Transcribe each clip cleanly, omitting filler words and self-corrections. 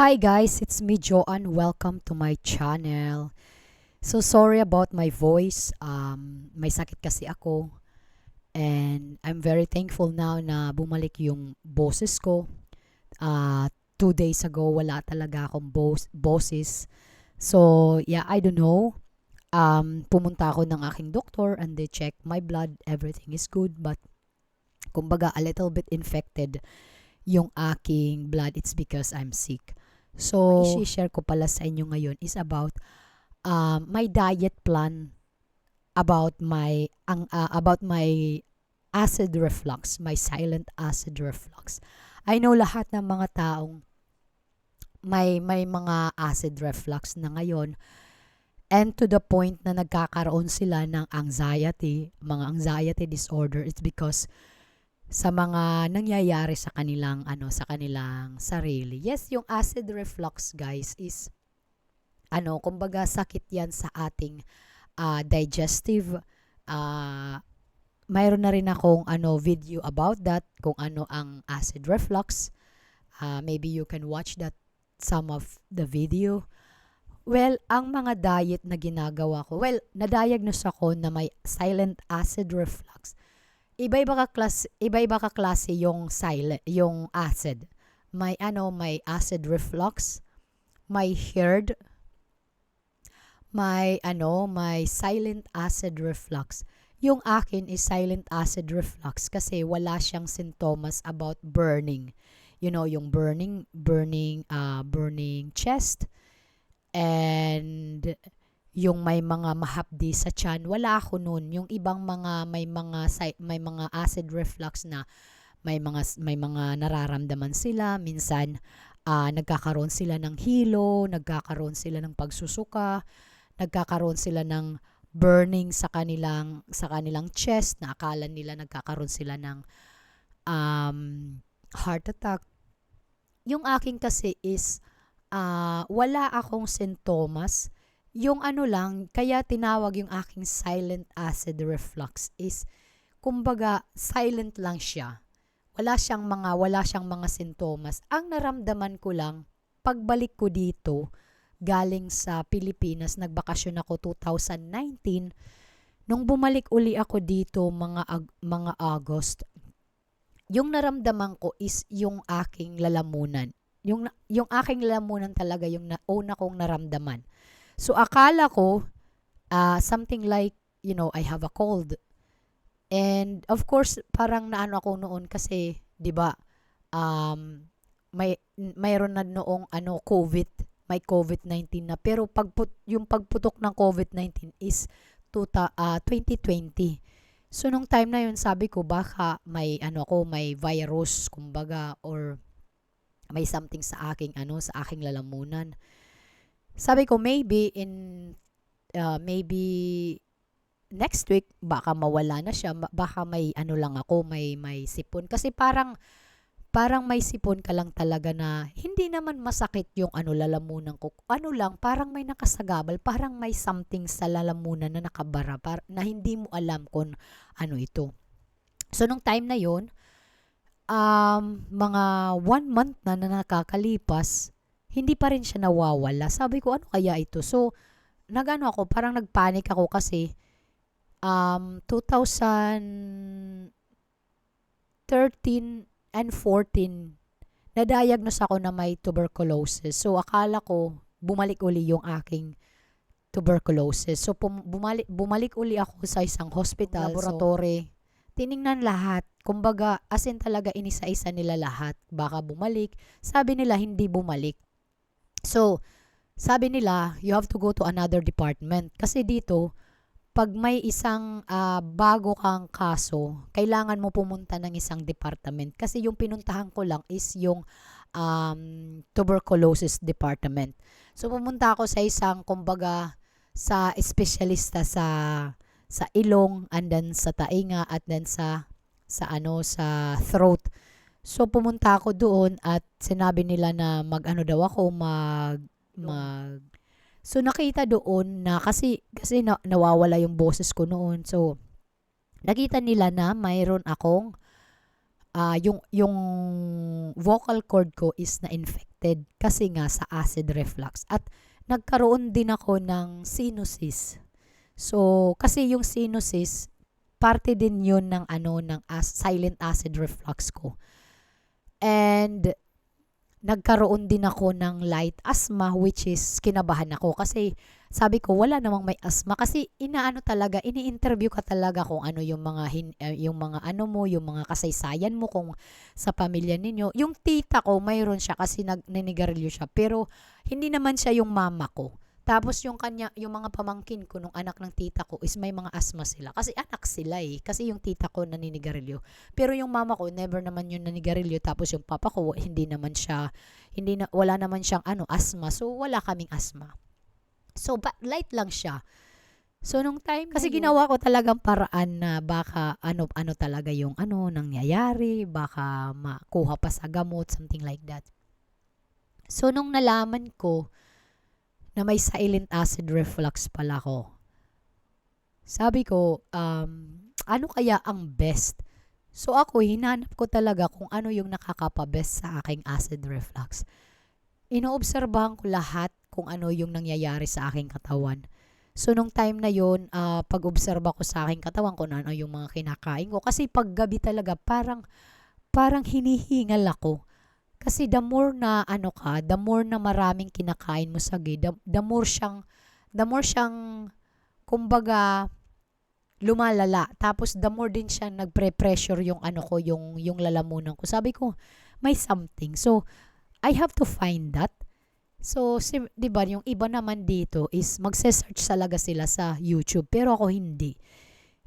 Hi guys, it's me Joanne. Welcome to my channel. So sorry about my voice. May sakit kasi ako and I'm very thankful now na bumalik yung boses ko. 2 days ago wala talaga akong boses. So yeah, I don't know. Pumunta ako ng aking doktor and they check my blood. Everything is good but kumbaga a little bit infected yung aking blood. It's because I'm sick. So, i-share ko pala sa inyo ngayon is about my diet plan about my acid reflux, my silent acid reflux. I know lahat ng mga taong may mga acid reflux na ngayon and to the point na nagkakaroon sila ng mga anxiety disorder. It's because sa mga nangyayari sa kanilang sarili. Yes, yung acid reflux guys is kumbaga sakit 'yan sa ating digestive. Mayroon na rin akong video about that kung ano ang acid reflux. Maybe you can watch that some of the video. Well, ang mga diet na ginagawa ko, well, na-diagnose ako na may silent acid reflux. Iba-iba ka klase yung acid. May acid reflux, may HERD, may silent acid reflux. Yung akin is silent acid reflux kasi wala siyang sintomas about burning. You know, yung burning chest and yung may mga mahapdi sa tiyan, wala ako noon. Yung ibang mga may mga acid reflux na may mga nararamdaman sila, minsan nagkakaroon sila ng hilo, nagkakaroon sila ng pagsusuka, nagkakaroon sila ng burning sa kanilang chest na akala nila nagkakaroon sila ng um, heart attack. Yung akin kasi is wala akong sintomas. Yung lang, kaya tinawag yung aking silent acid reflux is, kumbaga, silent lang siya. Wala siyang mga sintomas. Ang naramdaman ko lang, pagbalik ko dito, galing sa Pilipinas, nagbakasyon ako 2019. Nung bumalik uli ako dito, mga August, yung naramdaman ko is yung aking lalamunan. Yung aking lalamunan talaga yung una kong naramdaman. So, akala ko, something like, I have a cold. And, of course, parang naano ako noon kasi, di ba, mayroon na noong COVID, may COVID-19 na. Pero, yung pagputok ng COVID-19 is 2020. So, nung time na yun, sabi ko, baka may virus, kumbaga, or may something sa aking lalamunan. Sabi ko maybe next week baka mawala na siya, baka may lang ako, may sipon kasi parang may sipon ka lang talaga na hindi naman masakit yung lalamunan ko. Lang parang may nakasagabal, parang may something sa lalamunan na nakabara na hindi mo alam kung ano ito. So nung time na yon, mga 1 month na nakakalipas, hindi pa rin siya nawawala. Sabi ko, ano kaya ito? So, ako, parang nagpanic ako kasi 2013 and 14, na-diagnose ako na may tuberculosis. So, akala ko, bumalik uli yung aking tuberculosis. So, bumalik uli ako sa isang hospital, laboratory. Tiningnan lahat. Kumbaga, as in talaga inisa-isa nila lahat. Baka bumalik. Sabi nila, hindi bumalik. So, sabi nila, you have to go to another department. Kasi dito, pag may isang bago kang kaso, kailangan mo pumunta ng isang department. Kasi yung pinuntahan ko lang is yung tuberculosis department. So, pumunta ako sa isang, kumbaga, sa espesyalista sa ilong, and then sa tainga, at then sa throat. So, pumunta ako doon at sinabi nila na daw ako, So, nakita doon na kasi nawawala yung boses ko noon. So, nakita nila na mayroon akong yung vocal cord ko is na-infected kasi nga sa acid reflux. At nagkaroon din ako ng sinuses. So, kasi yung sinuses, parte din yun ng silent acid reflux ko. And nagkaroon din ako ng light asthma, which is kinabahan ako kasi sabi ko wala namang may asthma kasi ini-interview ka talaga kung ano yung mga yung mga yung mga kasaysayan mo kung sa pamilya ninyo. Yung tita ko mayroon siya kasi naninigarilyo siya, pero hindi naman siya yung mama ko. Tapos yung mga pamangkin ko nung anak ng tita ko is may mga asthma sila. Kasi anak sila eh. Kasi yung tita ko naninigarilyo. Pero yung mama ko never naman yung naninigarilyo. Tapos yung papa ko wala naman siyang asthma. So wala kaming asthma. So light lang siya. So nung time kasi ginawa ko talagang paraan na baka ano talaga yung nangyayari, baka makuha pa sa gamot, something like that. So nung nalaman ko na may silent acid reflux pala ko, sabi ko, ano kaya ang best? So ako, hinanap ko talaga kung ano yung nakakapabest sa aking acid reflux. Inoobserbahan ko lahat kung ano yung nangyayari sa aking katawan. So nung time na yun, pag-obserba ko sa aking katawan kung ano yung mga kinakain ko. Kasi paggabi talaga, parang hinihingal ako. Kasi the more na the more na maraming kinakain mo sa the more siyang kumbaga lumalala. Tapos the more din siya nagpre-pressure yung yung lalamunan ko. Sabi ko, may something. So I have to find that. So 'di ba, yung iba naman dito is magse-search talaga sila sa YouTube, pero ako hindi.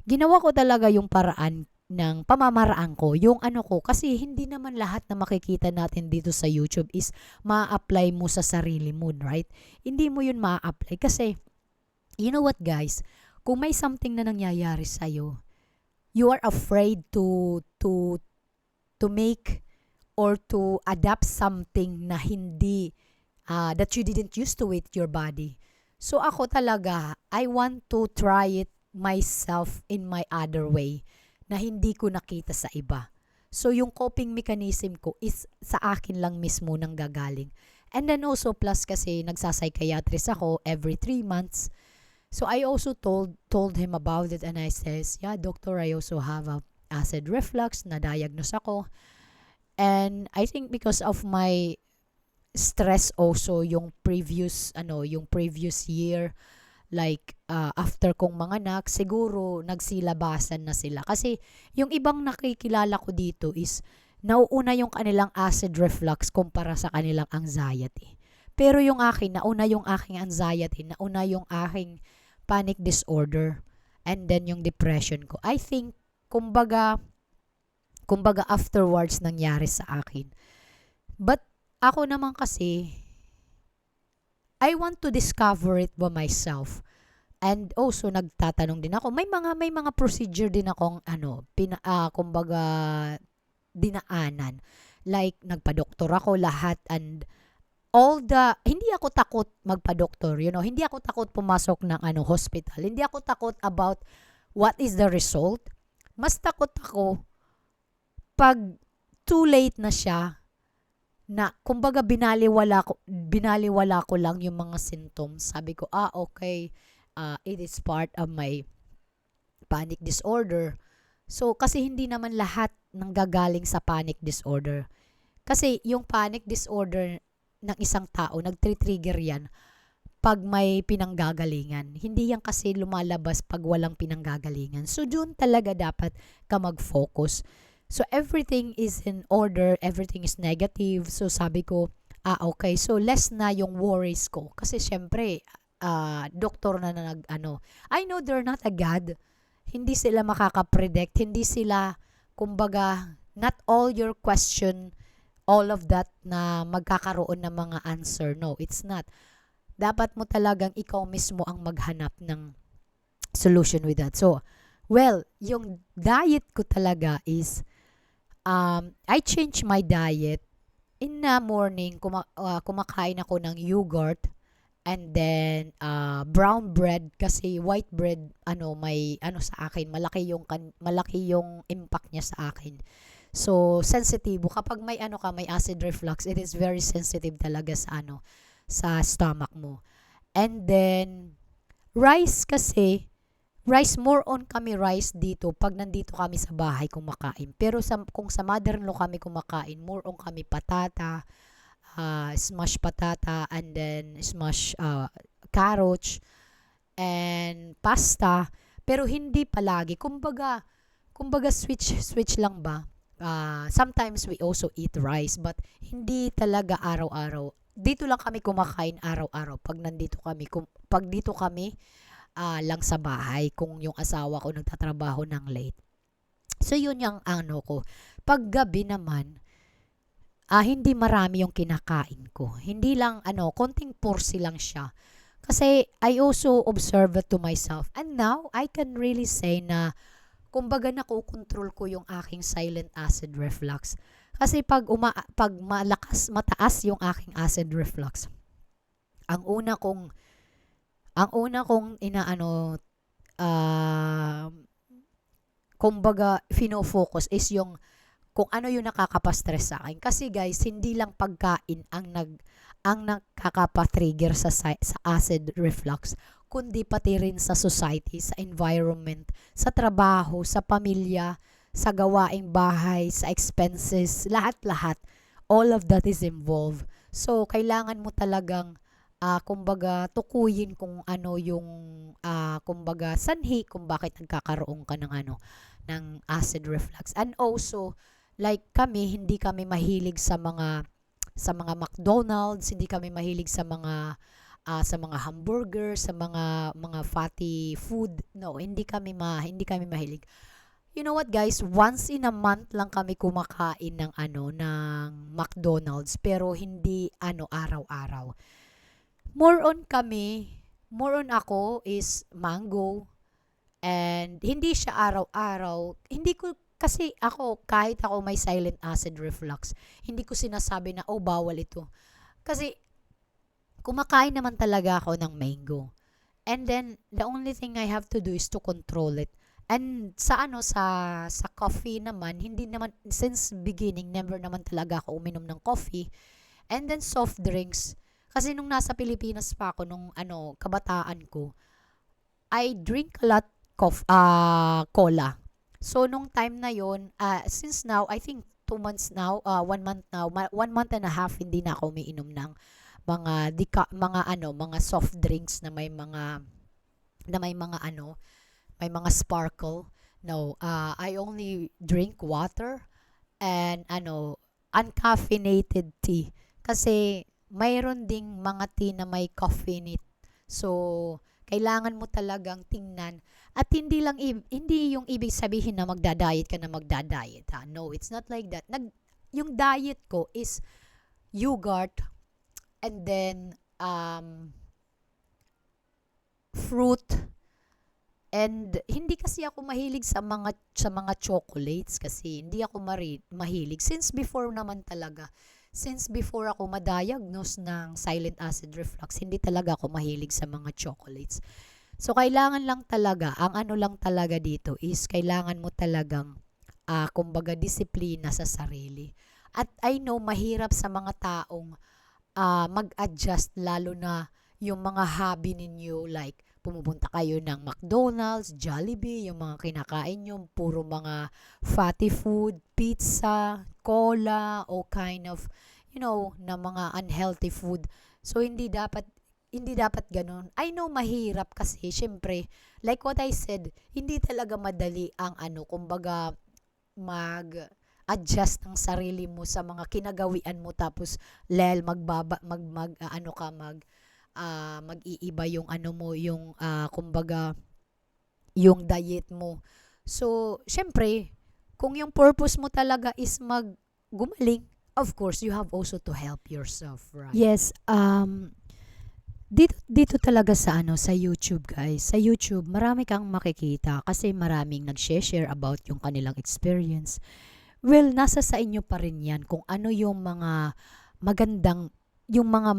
Ginawa ko talaga yung paraan ng pamamaraan ko, yung ko, kasi hindi naman lahat na makikita natin dito sa YouTube is ma-apply mo sa sarili mo, right? Hindi mo yun ma-apply kasi, you know what guys, kung may something na nangyayari sa'yo, you are afraid to make or to adapt something na hindi, that you didn't used to with your body. So ako talaga, I want to try it myself in my other way na hindi ko nakita sa iba. So yung coping mechanism ko is sa akin lang mismo nang gagaling. And then also plus kasi nagsa-psychiatrist ako every 3 months. So I also told him about it, and I says, yeah doctor, I also have a acid reflux, na diagnose ako. And I think because of my stress also yung previous year, like after kong manganak, siguro nagsilabasan na sila. Kasi yung ibang nakikilala ko dito is nauuna yung kanilang acid reflux kumpara sa kanilang anxiety. Pero yung akin, nauna yung aking anxiety, nauna yung aking panic disorder, and then yung depression ko. I think, kumbaga afterwards nangyari sa akin. But ako naman kasi, I want to discover it by myself. And also nagtatanong din ako. May mga procedure din akong kumbaga dinaanan. Like nagpa-doktor ako lahat, and hindi ako takot magpa-doktor, hindi ako takot pumasok ng hospital. Hindi ako takot about what is the result. Mas takot ako pag too late na siya, na kumbaga binaliwala ko lang yung mga symptoms. Sabi ko, okay, it is part of my panic disorder. So kasi hindi naman lahat nanggagaling sa panic disorder. Kasi yung panic disorder ng isang tao, nagtre-trigger yan pag may pinanggagalingan. Hindi yan kasi lumalabas pag walang pinanggagalingan. So doon talaga dapat ka mag-focus. So everything is in order, everything is negative. So sabi ko, okay, so less na yung worries ko. Kasi syempre, doktor na I know they're not a God. Hindi sila makaka-predict. Hindi sila, kumbaga, not all your question, all of that na magkakaroon ng mga answer. No, it's not. Dapat mo talagang ikaw mismo ang maghanap ng solution with that. So, well, yung diet ko talaga is, I change my diet. In the morning, kumakain ako ng yogurt, and then brown bread, kasi white bread may sa akin, malaki yung impact niya sa akin. So, sensitibo. Kapag may ano ka, may acid reflux, it is very sensitive talaga sa ano, sa stomach mo. And then, rice kasi, rice, more on kami rice dito pag nandito kami sa bahay kumakain. Pero kung sa mother-in-law kami kumakain, more on kami patata, smash patata, and then smash carrots, and pasta. Pero hindi palagi. Kumbaga switch lang ba? Sometimes we also eat rice, but hindi talaga araw-araw. Dito lang kami kumakain araw-araw pag nandito kami. Pag dito kami lang sa bahay kung yung asawa ko nagtatrabaho ng late. So yun yung ano ko. Pag gabi naman, hindi marami yung kinakain ko. Hindi lang konting porsi lang siya. Kasi I also observe it to myself. And now, I can really say na kumbaga nakokontrol ko yung aking silent acid reflux. Kasi pag mataas yung aking acid reflux, ang una kong inaano, uh, kumbaga fino-focus is yung kung ano yung nakakapastress sa akin. Kasi guys, hindi lang pagkain ang nakakapa-trigger sa acid reflux, kundi pati rin sa society, sa environment, sa trabaho, sa pamilya, sa gawaing bahay, sa expenses, lahat-lahat. All of that is involved. So, kailangan mo talagang kumbaga tukuyin kung ano yung kumbaga sanhi kung bakit nagkakaroon ka ng acid reflux. And also, like kami, hindi kami mahilig sa mga McDonald's, hindi kami mahilig sa mga hamburger, sa mga fatty food. No, hindi kami mahilig. You know what guys, once in a month lang kami kumakain ng McDonald's, pero hindi araw-araw. More on ako is mango, and hindi siya araw-araw. Hindi ko kasi ako, kahit ako may silent acid reflux, hindi ko sinasabi na, oh, bawal ito. Kasi, kumakain naman talaga ako ng mango. And then, the only thing I have to do is to control it. And sa coffee naman, hindi naman, since beginning, never naman talaga ako uminom ng coffee. And then, soft drinks. Kasi nung nasa Pilipinas pa ako, nung kabataan ko, I drink a lot cola. So, nung time na yon, since now, I think 2 months now, 1 month now, 1 month and a half, hindi na ako umiinom ng mga soft drinks na may mga sparkle. No, I only drink water and uncaffeinated tea. Kasi mayroon ding mga tea na may caffeine. So, kailangan mo talagang tingnan. At hindi yung ibig sabihin na magda-diet ka na magda-diet. Ha? No, it's not like that. Yung diet ko is yogurt, and then fruit, and hindi kasi ako mahilig sa mga chocolates, kasi hindi ako mahilig since before naman talaga. Since before ako ma-diagnose ng silent acid reflux, hindi talaga ako mahilig sa mga chocolates. So, kailangan lang talaga, ang ano lang talaga dito is kailangan mo talagang, kumbaga, disiplina sa sarili. At I know, mahirap sa mga taong mag-adjust, lalo na yung mga hobby ninyo, like, pumupunta kayo ng McDonald's, Jollibee, yung mga kinakain nyo, puro mga fatty food, pizza, cola, o kind of, na mga unhealthy food. So, hindi dapat ganun. I know mahirap kasi, syempre, like what I said, hindi talaga madali ang kumbaga, mag-adjust ng sarili mo sa mga kinagawian mo, tapos, mag-iiba yung mo, yung, kumbaga, yung diet mo. So, syempre, kung yung purpose mo talaga is gumaling, of course, you have also to help yourself, right? Yes, dito talaga sa YouTube, guys. Sa YouTube, marami kang makikita kasi maraming nag-share about yung kanilang experience. Well, nasa sa inyo pa rin yan kung ano yung mga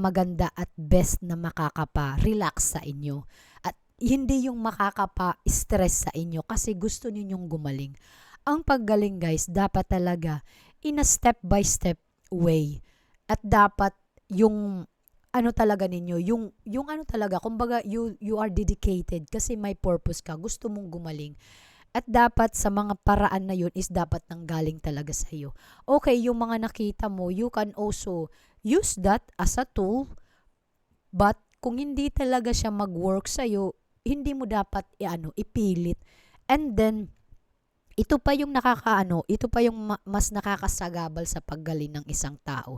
maganda at best na makakapa-relax sa inyo. At hindi yung makakapa-stress sa inyo kasi gusto ninyong gumaling. ang paggaling guys, dapat talaga in a step by step way. At dapat yung ano talaga ninyo, yung ano talaga, kumbaga you are dedicated kasi may purpose ka, gusto mong gumaling. At dapat sa mga paraan na yun is dapat nanggaling talaga sa iyo. Okay, yung mga nakita mo, you can also use that as a tool, but kung hindi talaga siya mag-work sa iyo, hindi mo dapat ipilit. And then ito pa yung ito pa yung mas nakakasagabal sa paggaling ng isang tao.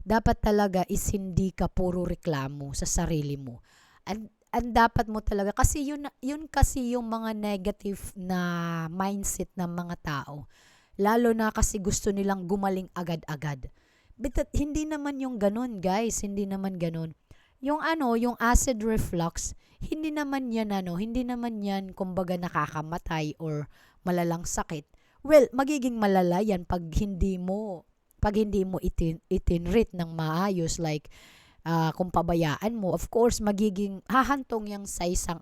Dapat talaga is hindi ka puro reklamo sa sarili mo. And dapat mo talaga, kasi yun kasi yung mga negative na mindset ng mga tao. Lalo na kasi gusto nilang gumaling agad-agad. But hindi naman yung ganun, guys. Hindi naman ganun. Yung acid reflux, hindi naman yan kumbaga nakakamatay or malalang sakit. Well, magiging malala yan pag hindi mo itinreat ng maayos, like kung pabayaan mo, of course magiging hahantong yang sa isang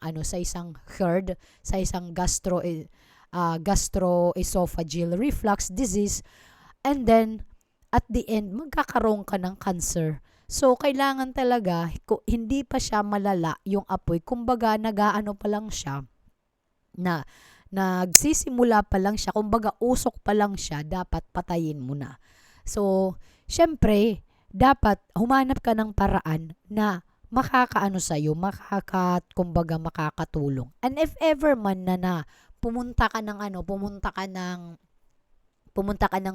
GERD, sa isang gastroesophageal reflux disease, and then at the end magkakaroon ka ng cancer. So kailangan talaga hindi pa siya malala yung apoy, kumbaga nagaano pa lang siya, na nagsisimula pa lang siya, kumbaga usok pa lang siya, dapat patayin mo na. So syempre dapat humanap ka ng paraan na makakaano sa'yo, kumbaga makakatulong. And if ever man na pumunta ka ng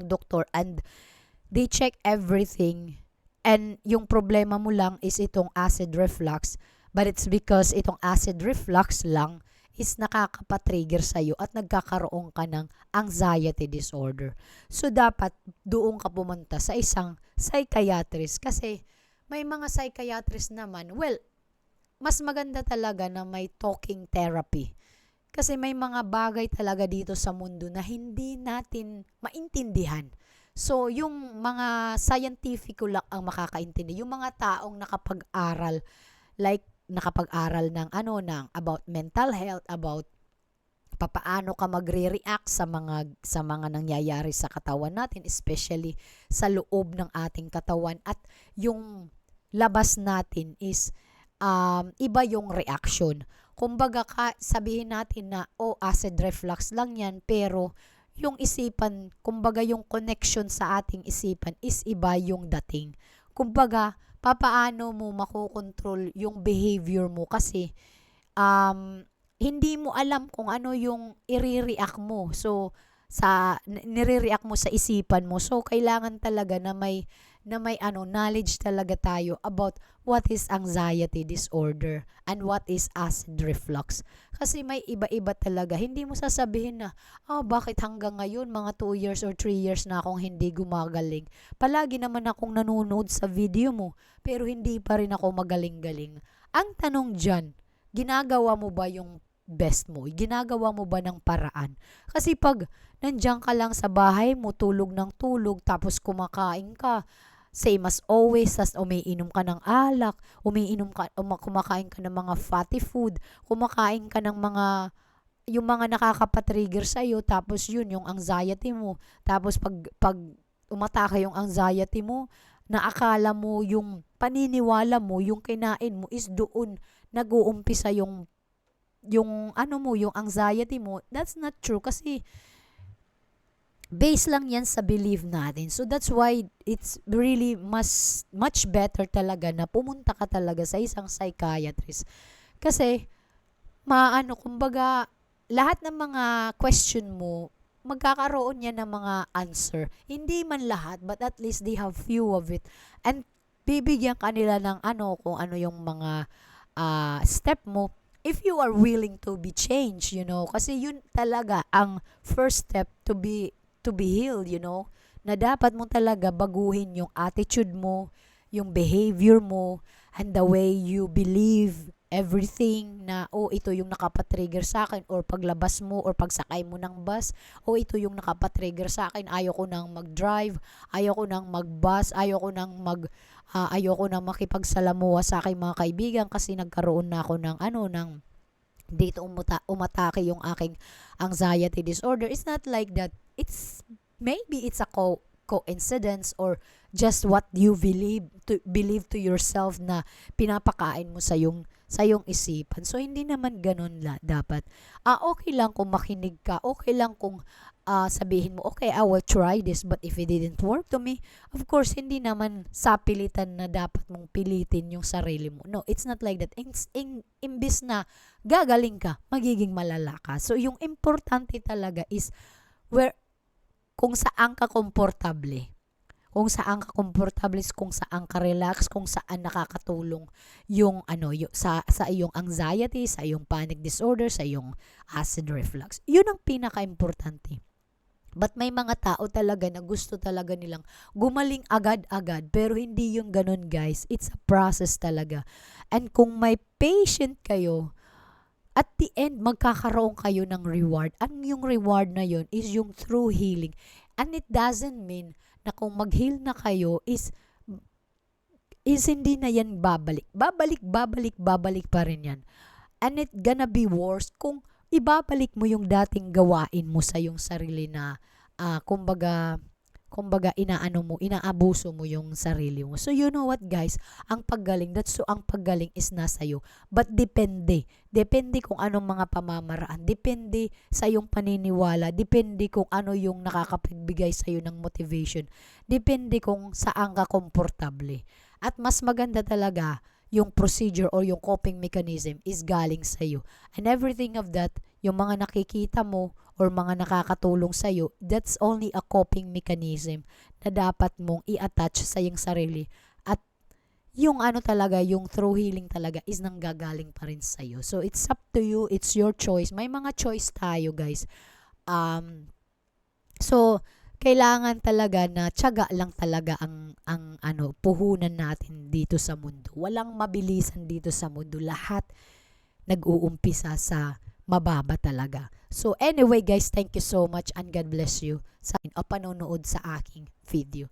doktor and they check everything, and yung problema mo lang is itong acid reflux, but it's because itong acid reflux lang is nakakapatrigger sa'yo at nagkakaroon ka ng anxiety disorder. So, dapat doon ka pumunta sa isang psychiatrist, kasi may mga psychiatrist naman, well, mas maganda talaga na may talking therapy. Kasi may mga bagay talaga dito sa mundo na hindi natin maintindihan. So, yung mga scientific lang ang makakaintindi. Yung mga taong nakapag-aral, like nakapag-aral ng about mental health, about papaano ka magre-react sa mga nangyayari sa katawan natin, especially sa loob ng ating katawan, at yung labas natin is iba yung reaction. Kumbaga sabihin natin na acid reflux lang yan, pero yung isipan, kumbaga yung connection sa ating isipan is iba yung dating. Kumbaga papaano mo makokontrol yung behavior mo, kasi hindi mo alam kung ano yung i-react mo. So, nire-react mo sa isipan mo. So, kailangan talaga na may knowledge talaga tayo about what is anxiety disorder and what is acid reflux. Kasi may iba-iba talaga. Hindi mo sasabihin na, bakit hanggang ngayon, mga 2 years or 3 years na akong hindi gumagaling. Palagi naman akong nanonood sa video mo, pero hindi pa rin ako magaling-galing. Ang tanong dyan, ginagawa mo ba yung best mo? Ginagawa mo ba ng paraan? Kasi pag nandiyan ka lang sa bahay mo, tulog ng tulog, tapos kumakain ka, same as always, tas umiinom ka ng alak, kumakain ka ng mga fatty food, kumakain ka ng yung mga nakakapatrigger sa'yo, tapos yung anxiety mo, tapos pag umatake yung anxiety mo, naakala mo yung paniniwala mo, yung kinain mo is doon nag-uumpisa yung anxiety mo. That's not true, kasi base lang yan sa belief natin. So that's why it's really much better talaga na pumunta ka talaga sa isang psychiatrist. Kasi kumbaga lahat ng mga question mo, magkakaroon yan ng mga answer. Hindi man lahat, but at least they have few of it. And bibigyan ka nila ng kung ano yung mga step mo, if you are willing to be changed, kasi yun talaga ang first step to be healed, na dapat mo talaga baguhin yung attitude mo, yung behavior mo, and the way you believe everything, na ito yung nakapatrigger sa akin, or paglabas mo or pagsakay mo ng bus, ito yung nakapatrigger sa akin, ayoko nang mag-drive, ayoko nang mag-bus, ayoko nang makipagsalamuha sa aking mga kaibigan kasi nagkaroon na ako ng dito umatake yung aking anxiety disorder. It's not like that. Maybe it's a coincidence or just what you believe to yourself na pinapakain mo sa yung isipan. So hindi naman ganun dapat. Okay lang kung makinig ka, okay lang kung sabihin mo, okay, I will try this, but if it didn't work to me, of course, hindi naman sapilitan na dapat mong pilitin yung sarili mo. No, it's not like that. Imbis na gagaling ka, magiging malala ka. So, yung importante talaga is kung saan ka komportable. Kung saan ka komportable, kung saan ka relax, kung saan nakakatulong yung sa iyong anxiety, sa iyong panic disorder, sa iyong acid reflux. Yun ang pinaka-importante. But may mga tao talaga na gusto talaga nilang gumaling agad-agad, pero hindi yung ganun, guys. It's a process talaga. And kung may patient kayo, at the end, magkakaroon kayo ng reward. Ang yung reward na yun is yung true healing. And it doesn't mean na kung mag-heal na kayo is hindi na yan babalik. Babalik pa rin yan. And it gonna be worse kung ibabalik mo yung dating gawain mo sa yung sarili na kumbaga inaabuso mo yung sarili mo. So you know what, guys, ang paggaling is nasa iyo. But depende kung anong mga pamamaraan, depende sa iyong paniniwala, depende kung ano yung nakakapagbigay sa iyo ng motivation, depende kung saan ka komportable. At mas maganda talaga yung procedure or yung coping mechanism is galing sa iyo. And everything of that, yung mga nakikita mo or mga nakakatulong sa iyo, that's only a coping mechanism na dapat mong i-attach sa iyong sarili. At yung talaga, yung true healing talaga is nanggagaling pa rin sa iyo. So it's up to you, it's your choice. May mga choice tayo, guys. So kailangan talaga na tiyaga lang talaga ang puhunan natin dito sa mundo. Walang mabilisan dito sa mundo. Lahat nag-uumpisa sa mababa talaga. So anyway, guys, thank you so much and God bless you sa panonood sa aking video.